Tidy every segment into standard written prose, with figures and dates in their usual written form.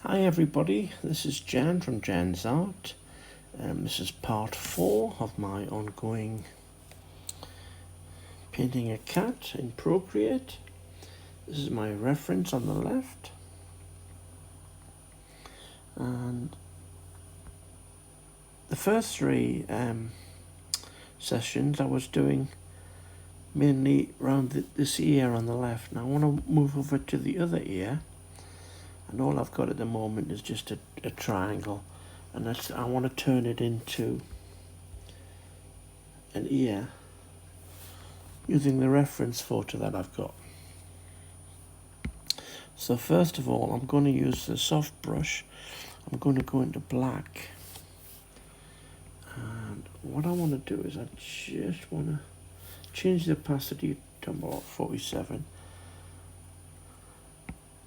Hi everybody, this is Jan from Jan's Art. This is part 4 of my ongoing painting a cat in Procreate. This is my reference on the left. And the first 3 sessions I was doing mainly around this ear on the left. Now I want to move over to the other ear. And all I've got at the moment is just a triangle, and I want to turn it into an ear using the reference photo that I've got. So first of all, I'm going to use the soft brush. I'm going to go into black, and what I want to do is I just want to change the opacity to about 47.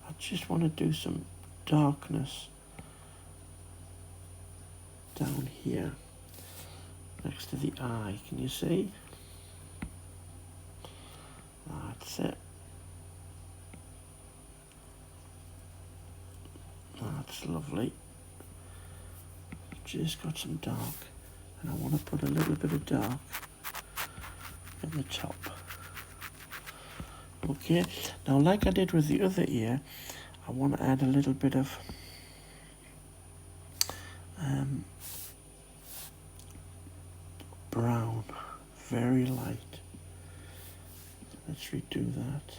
I just want to do some darkness down here next to the eye. Can you see? That's it. That's lovely. Just got some dark, and I want to put a little bit of dark at the top. Okay, now like I did with the other ear, I want to add a little bit of brown, very light. Let's redo that.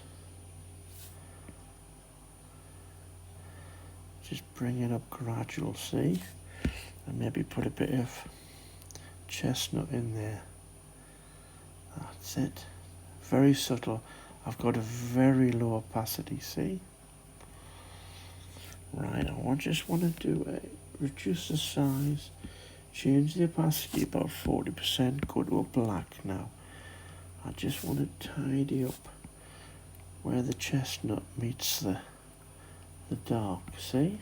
Just bring it up gradual, see? And maybe put a bit of chestnut in there. That's it. Very subtle. I've got a very low opacity, see? Right, I just want to do reduce the size, change the opacity about 40%, go to a black now. I just want to tidy up where the chestnut meets the dark, see?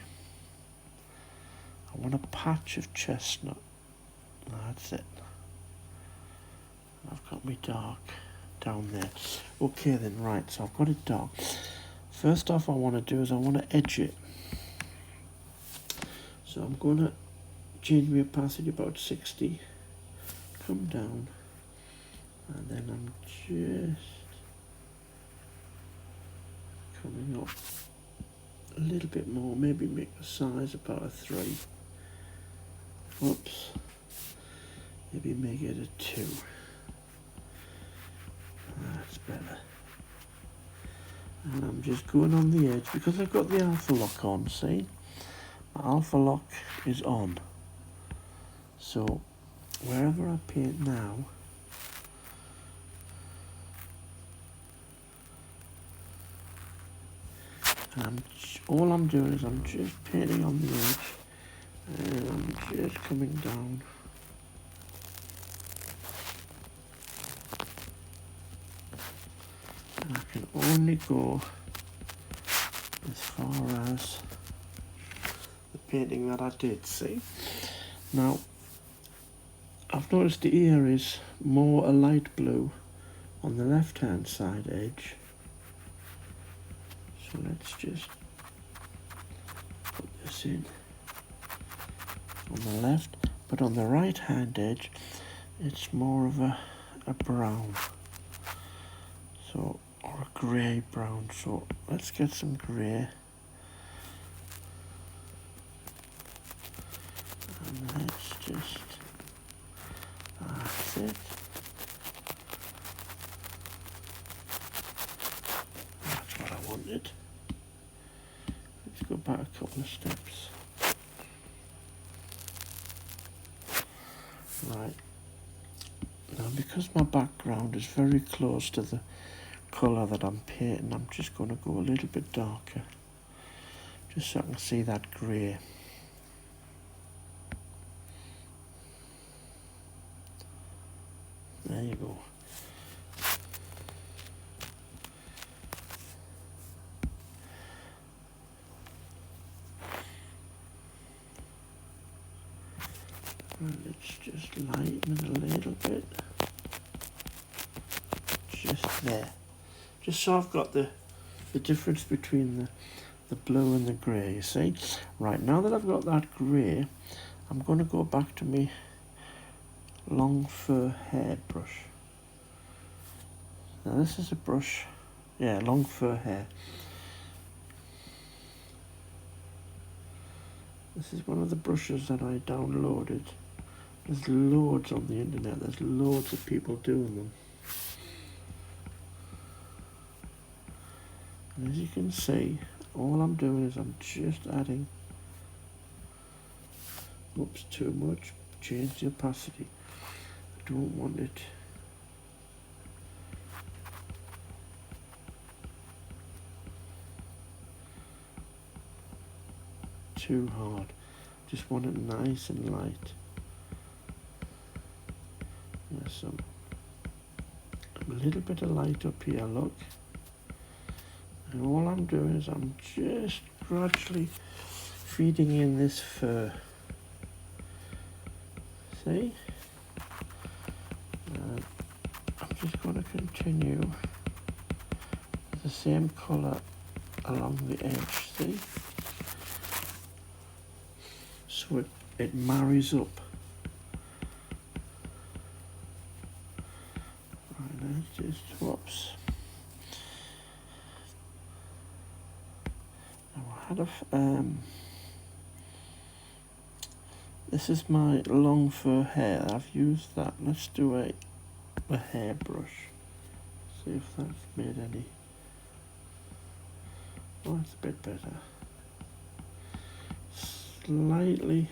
I want a patch of chestnut. That's it. I've got my dark down there. Okay then, right, so I've got it dark. First off, I want to do is I want to edge it. So I'm going to change my opacity about 60, come down, and then I'm just coming up a little bit more, maybe make the size about a 3. Oops, maybe make it a 2. That's better. And I'm just going on the edge because I've got the alpha lock on, see? My alpha lock is on. So wherever I paint now, all I'm doing is I'm just painting on the edge, and I'm just coming down. And I can only go as far as the painting that I did, see? Now, I've noticed the ear is more a light blue on the left-hand side edge. So let's just put this in on the left, but on the right-hand edge, it's more of a brown. So, or a grey brown. So let's get some grey. And let's just, that's it. That's what I wanted. Let's go back a couple of steps. Right. Now because my background is very close to the colour that I'm painting, I'm just going to go a little bit darker. Just so I can see that grey. There you go. And let's just lighten it a little bit. Just there. Just so I've got the difference between the blue and the grey, you see. Right, now that I've got that grey, I'm going to go back to my long fur hair brush. Now this is a brush, yeah, long fur hair. This is one of the brushes that I downloaded. There's loads on the internet, there's loads of people doing them. And as you can see, all I'm doing is I'm just adding, whoops, too much, change the opacity. I don't want it too hard, just want it nice and light. There's some, a little bit of light up here, look. And all I'm doing is I'm just gradually feeding in this fur. See? I'm just going to continue with the same colour along the edge, see? So it marries up. Right, let's just, whoops. This is my long fur hair. I've used that. Let's do a hairbrush. See if that's made any. Oh, it's a bit better. Slightly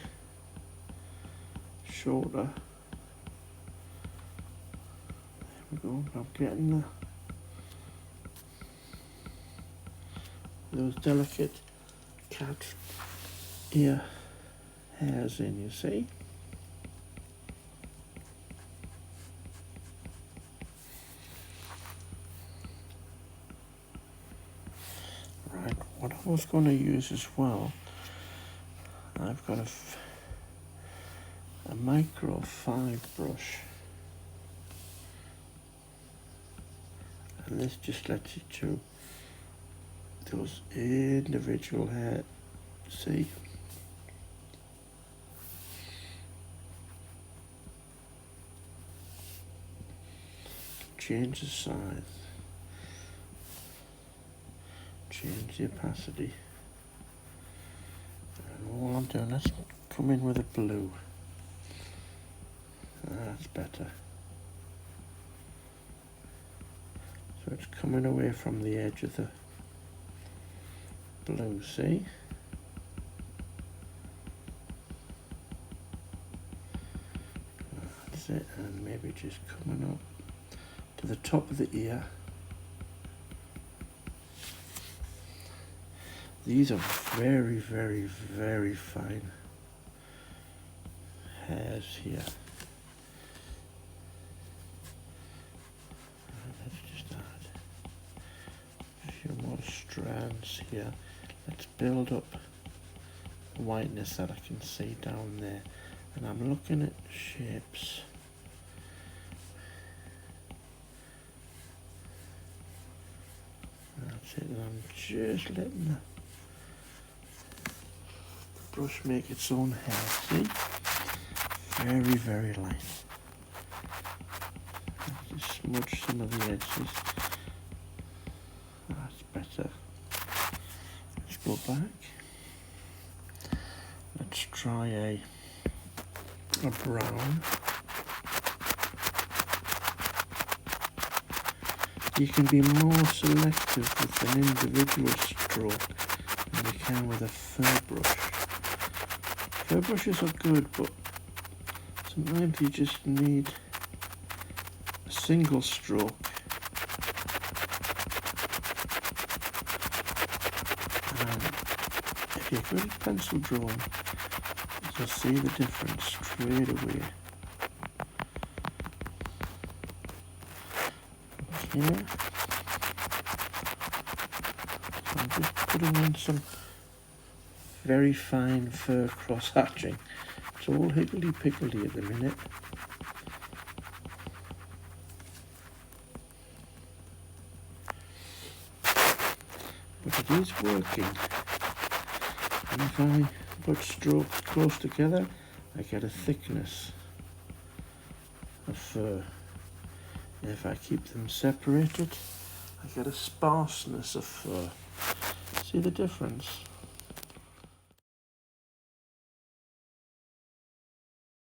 shorter. There we go. I'm getting those delicate cat ear hairs in, you see. Right, what I was going to use as well, I've got a micro 5 brush, and this just lets you do those individual hair, see? Change the size, change the opacity, and all I'm doing, let's come in with a blue. That's better. So it's coming away from the edge of the blue, see? That's it, and maybe just coming up to the top of the ear. These are very, very, very fine hairs here. Let's just add a few more strands here. Let's build up the whiteness that I can see down there. And I'm looking at shapes. That's it, and I'm just letting the brush make its own hair, see? Very, very light. Just smudge some of the edges. That's better. Let's go back. Let's try a brown. You can be more selective with an individual stroke than you can with a fur brush. Fur brushes are good, but sometimes you just need a single stroke. And if you're good at pencil drawing, you'll see the difference straight away. Okay. So I'm just putting in some very fine fur cross hatching. It's all higgledy-piggledy at the minute. But it is working. And if I put strokes close together, I get a thickness of fur. If I keep them separated, I get a sparseness of fur. See the difference?